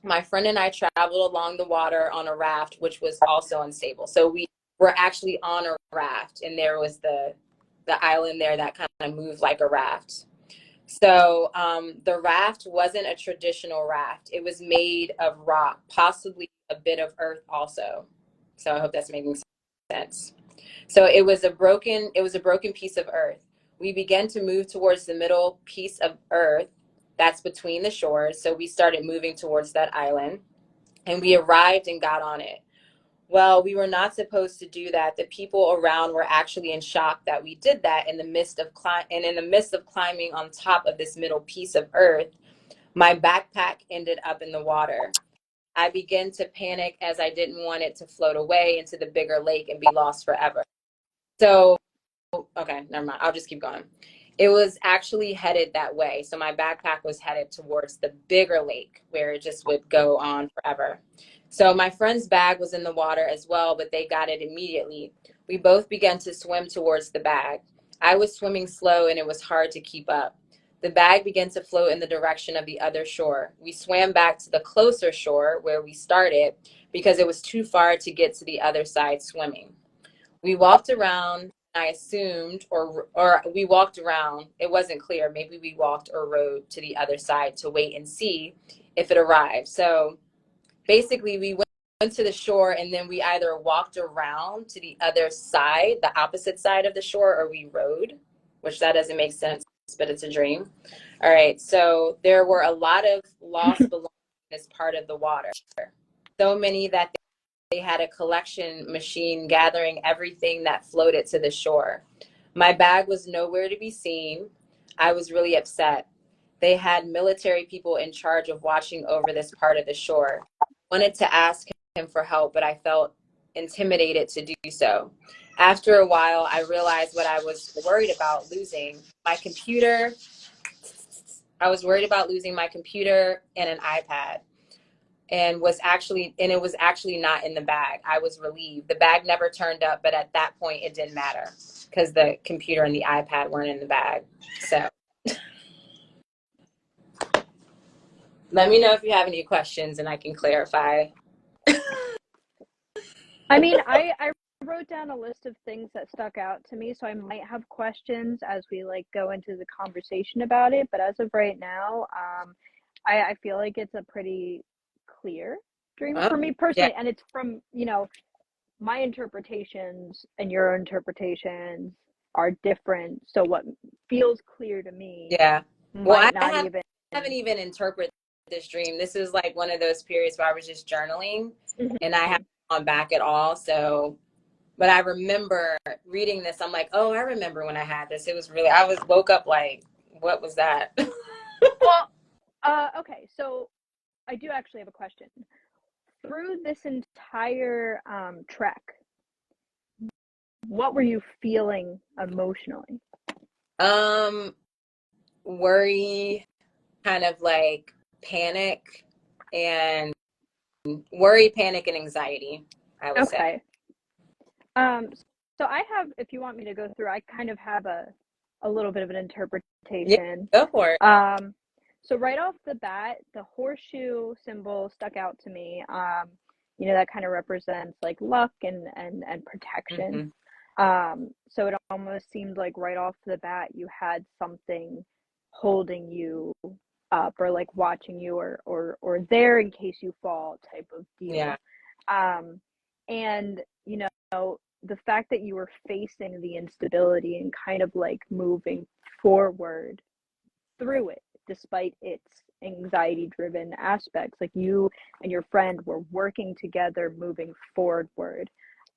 My friend and I traveled along the water on a raft, which was also unstable. So we were actually on a raft, and there was the island there that kind of moved like a raft. So the raft wasn't a traditional raft. It was made of rock, possibly a bit of earth also. So I hope that's making sense. So it was a broken piece of earth. We began to move towards the middle piece of earth that's between the shores. So we started moving towards that island and we arrived and got on it. Well, we were not supposed to do that. The people around were actually in shock that we did that in the midst of climbing on top of this middle piece of earth. My backpack ended up in the water. I began to panic as I didn't want it to float away into the bigger lake and be lost forever. So okay, never mind. I'll just keep going. It was actually headed that way. So my backpack was headed towards the bigger lake where it just would go on forever. So my friend's bag was in the water as well, but they got it immediately. We both began to swim towards the bag. I was swimming slow and it was hard to keep up. The bag began to float in the direction of the other shore. We swam back to the closer shore where we started because it was too far to get to the other side swimming. We walked around. I assumed, or we walked around. It wasn't clear. Maybe we walked or rode to the other side to wait and see if it arrived. So basically, we went to the shore and then we either walked around to the other side, the opposite side of the shore, or we rode, which that doesn't make sense, but it's a dream. All right. So there were a lot of lost belongings in this part of the water. So many that they had a collection machine gathering everything that floated to the shore. My bag was nowhere to be seen. I was really upset. They had military people in charge of watching over this part of the shore. I wanted to ask him for help, but I felt intimidated to do so. After a while, I realized what I was worried about losing my computer. I was worried about losing my computer and an iPad and it was actually not in the bag. I was relieved. The bag never turned up, but at that point it didn't matter because the computer and the iPad weren't in the bag. So let me know if you have any questions and I can clarify. I mean, I wrote down a list of things that stuck out to me, so I might have questions as we like go into the conversation about it. But as of right now, I feel like it's a pretty clear dream Oh, for me yeah, personally, and it's from, my interpretations and your interpretations are different. So what feels clear to me yeah. Well, might not even. haven't even interpreted this dream. This is like one of those periods where I was just journaling and I Mhm. haven't gone back at all. So but I remember reading this. I'm like, oh, I remember when I had this. It was really, woke up like, what was that? Well, okay, so I do actually have a question. Through this entire trek, what were you feeling emotionally? Um, Worry, kind of like panic, and worry, panic, and anxiety, I would say. Okay. Um, so I have, if you want me to go through, I kind of have a little bit of an Yeah, interpretation. go for it. Um, so right off the bat, the horseshoe symbol stuck out to me. You know, that kind of represents like luck and protection. Hmm. So it almost seemed like right off the bat you had something holding you up or like watching you or there in case you fall type of Yeah. deal. And you know, the fact that you were facing the instability and kind of like moving forward through it despite its anxiety driven aspects, like you and your friend were working together moving forward.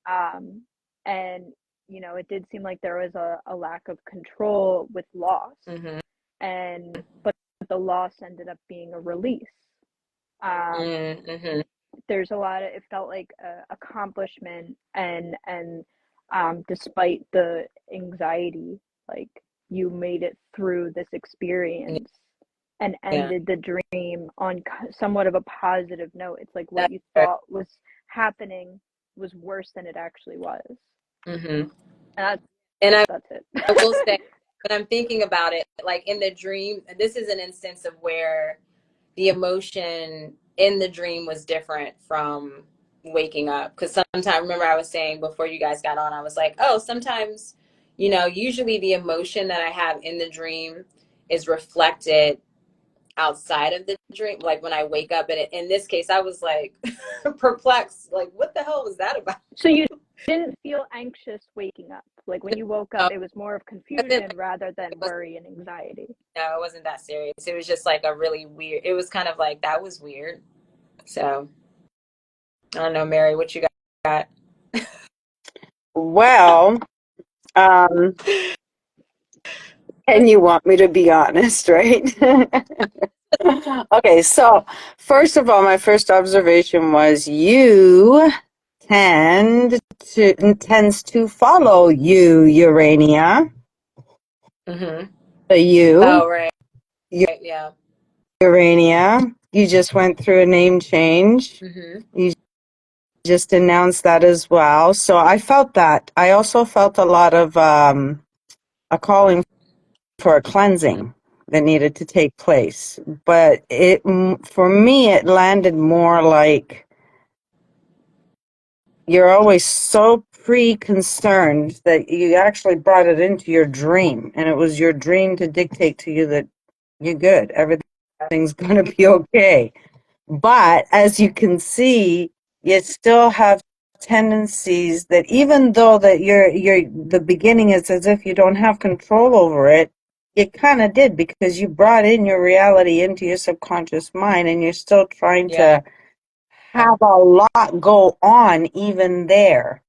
um, and you know, it did seem like there was a lack of control with loss, Hmm. and but the loss ended up being a release. um, Hmm. there's a lot of, it felt like a accomplishment, and despite the anxiety, like you made it through this experience and Yeah. ended the dream on somewhat of a positive note. It's like what That's you true. thought was happening was worse than it actually was. Hmm. And And that's I will it. say, when I'm thinking about it, like in the dream, this is an instance of where the emotion in the dream was different from waking up. Because sometimes, remember, I was saying before you guys got on, I was like, oh, sometimes, usually the emotion that I have in the dream is reflected outside of the dream. Like when I wake up, and in this case, I was like perplexed, like, what the hell was that about? So you didn't feel anxious waking up. Like when you woke up, No, it was more of it wasn't, confusion rather it than wasn't, worry and anxiety. no, it wasn't that serious. It was just like a really weird, it was kind of like, that was weird. So I don't know, Mary, what you got? Well, um, and you want me to be honest, right? Okay, so first of all, my first observation was you tends to follow you, Urania. Hmm. The you, Oh, right. Yeah. Urania. You just went through a name change. Hmm. You just announced that as well. So I felt that. I also felt a lot of a calling for a cleansing that needed to take place. But for me, it landed more like you're always so pre-concerned that you actually brought it into your dream, and it was your dream to dictate to you that you're good, everything's going to be okay. But as you can see, you still have tendencies that even though that you're the beginning is as if you don't have control over it, you kind of did because you brought in your reality into your subconscious mind, and you're still trying Yeah. to have a lot go on even there.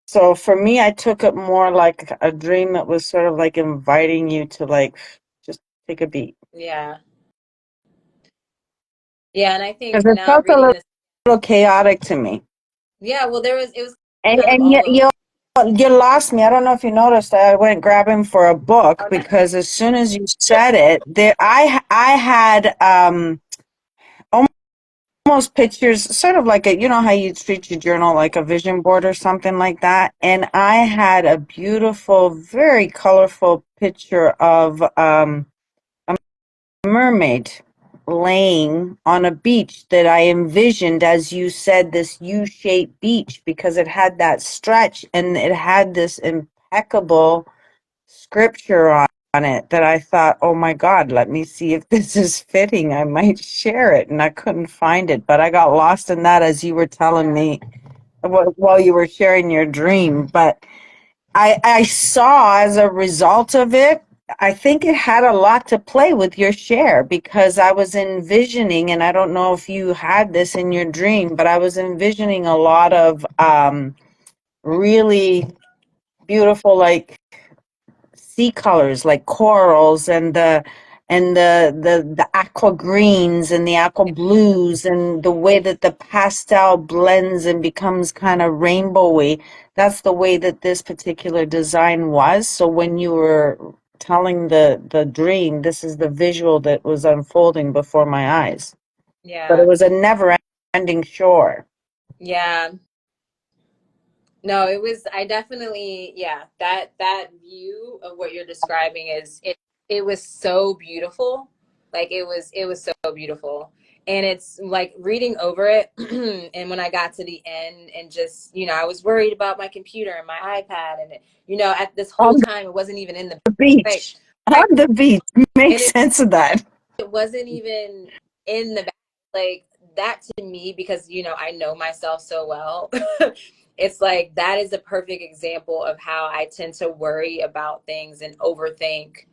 So for me, I took it more like a dream that was sort of like inviting you to like just take a beat. Yeah. Yeah. And I think Because it now felt a reading this, little chaotic to me. yeah, well, it was And kind of and all over. you lost me. I don't know if you noticed. I went grabbing for a book because as soon as you said it, there I had almost pictures, sort of like a, you know how you treat your journal like a vision board or something like that. And I had a beautiful, very colorful picture of a mermaid laying on a beach that I envisioned, as you said, this U-shaped beach because it had that stretch and it had this impeccable scripture on it that I thought, oh my God, let me see if this is fitting. I might share it. And I couldn't find it, but I got lost in that as you were telling me while you were sharing your dream. But I saw as a result of it, I think it had a lot to play with your share because I was envisioning, and I don't know if you had this in your dream, but I was envisioning a lot of really beautiful, like sea colors, like corals, and and the aqua greens and the aqua blues and the way that the pastel blends and becomes kind of rainbowy. That's the way that this particular design was. So when you were telling the dream, this is the visual that was unfolding before my eyes. But it Yeah. was a never ending shore. Yeah. No, it was, I definitely, yeah, that view of what you're describing is it was so beautiful. Like it was so beautiful. And it's like reading over it and when I got to the end and just, I was worried about my computer and my iPad and at this On whole time it wasn't even in the the right. beach. Right. On the beach. Make And sense of that. it wasn't even in the back. Like that to me, because I know myself so well. It's like that is a perfect example of how I tend to worry about things and overthink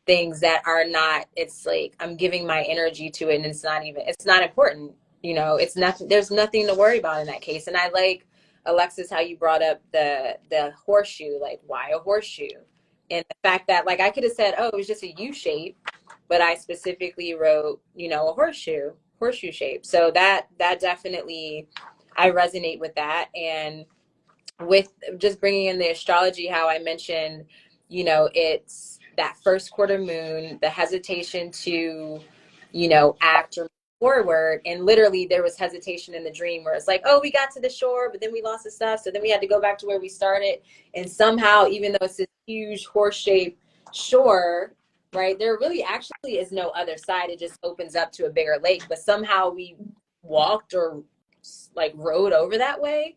things that are not. It's like I'm giving my energy to it and it's not important. It's nothing. There's nothing to worry about in that case. And I like, Alexis, how you brought up the horseshoe. Like, why a horseshoe? And the fact that, like, I could have said, oh, it was just a U shape, but I specifically wrote, a horseshoe shape. So that definitely, I resonate with that. And with just bringing in the astrology, how I mentioned, it's that first quarter moon, the hesitation to, act or move forward. And literally there was hesitation in the dream where it's like, oh, we got to the shore, but then we lost the stuff. So then we had to go back to where we started. And somehow, even though it's this huge horse shaped shore, right, there really actually is no other side. It just opens up to a bigger lake. But somehow we walked or like rode over that way,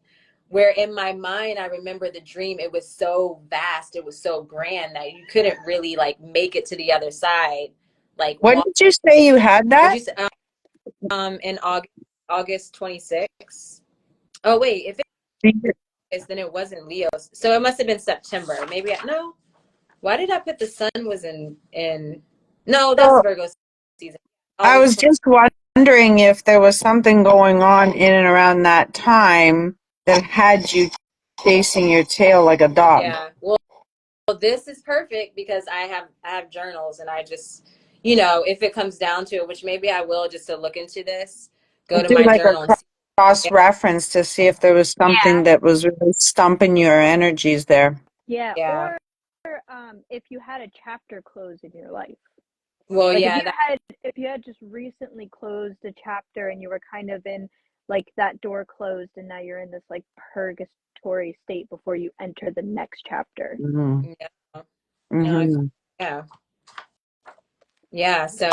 where in my mind I remember the dream, it was so vast, it was so grand that you couldn't really like make it to the other side, like When walk. did you say you had Would that? you say in August 26th? Oh wait, if it is, then it wasn't Leo's, so it must have been September. Maybe no, why did I put the sun was in no, that's So Virgo season. I August was 20. just wondering if there was something going on in and around that time that had you chasing your tail like a dog. Yeah, well, this is perfect because I have journals and I just, if it comes down to it, which maybe I will, just to look into this, go to Do my like a journal and see. cross reference to see if there was something that was really stumping your energies there. Yeah, Yeah. or if you had a chapter close in your life. Well, Like yeah, that, if you had just recently closed a chapter and you were kind of in like that door closed and now you're in this like purgatory state before you enter the next chapter. Mm-hmm. yeah. No, Mm-hmm. yeah. Yeah. So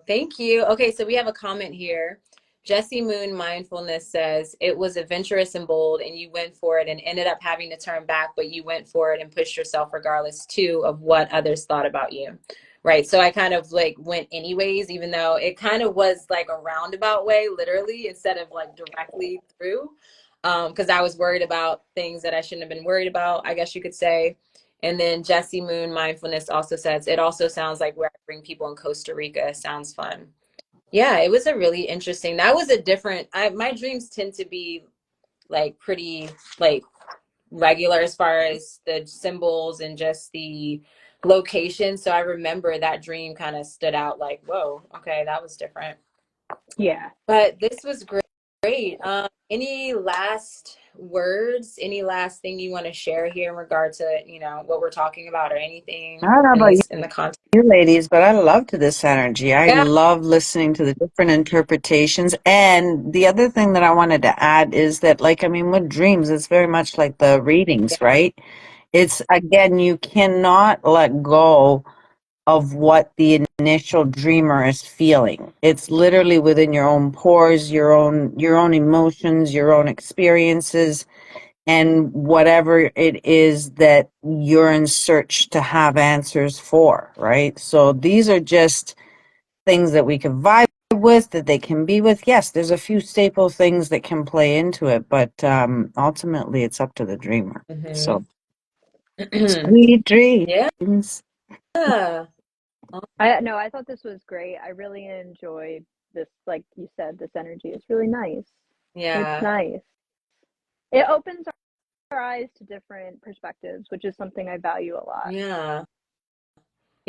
thank you. Okay, so we have a comment here. Jesse Moon Mindfulness says it was adventurous and bold, and you went for it and ended up having to turn back, but you went for it and pushed yourself regardless too of what others thought about you. Right. So I kind of like went anyways, even though it kind of was like a roundabout way, literally, instead of like directly through. Because I was worried about things that I shouldn't have been worried about, I guess you could say. And then Jesse Moon Mindfulness also says it also sounds like where I bring people in Costa Rica. Sounds fun. Yeah, it was a really interesting. That was a different. My dreams tend to be like pretty like regular as far as the symbols and just the location. So I remember that dream kind of stood out like, whoa, okay, that was different. Yeah. But this was great. Great. Any last words? Any last thing you want to share here in regard to, what we're talking about or I anything don't know in about this in the context? you ladies, but I loved this energy. I Yeah. love listening to the different interpretations. And the other thing that I wanted to add is that, like, I mean, with dreams, it's very much like the readings, Yeah. right? It's again, you cannot let go of what the initial dreamer is feeling. It's literally within your own pores, your own emotions, your own experiences, and whatever it is that you're in search to have answers for, right? So these are just things that we can vibe with, that they can be with. Yes, there's a few staple things that can play into it, but ultimately it's up to the dreamer. Hmm. So sweet Yeah. dreams. I no, I thought this was great. I really enjoyed this, like you said, this energy. It's really nice. It's Yeah. nice. It opens our eyes to different perspectives, which is something I value a lot. Yeah.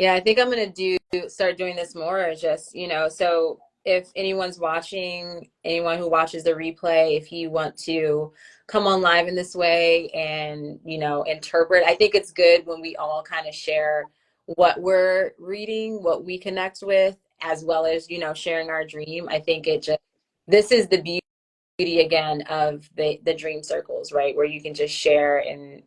Yeah, I think I'm gonna start doing this more. Just, so if anyone's watching, anyone who watches the replay, if you want to come on live in this way and, interpret, I think it's good when we all kind of share what we're reading, what we connect with, as well as, sharing our dream. I think this is the beauty again of the dream circles, right, where you can just share. And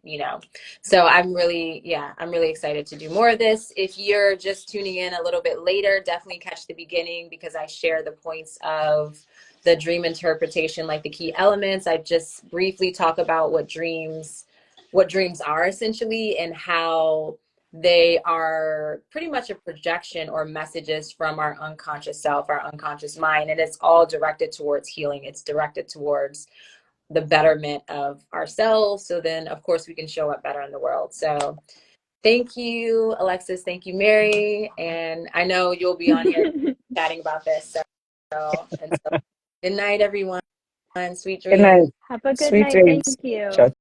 so I'm really excited to do more of this. If you're just tuning in a little bit later, definitely catch the beginning, because I share the points of the dream interpretation, like the key elements. I just briefly talk about what dreams are essentially, and how they are pretty much a projection or messages from our unconscious self, our unconscious mind. And it's all directed towards healing. It's directed towards the betterment of ourselves. So then, of course, we can show up better in the world. So thank you, Alexis. Thank you, Mary. And I know you'll be on here chatting about this. So good night, everyone. Sweet Good night. dreams. Have a good Sweet night. Thank dreams. you. Ciao.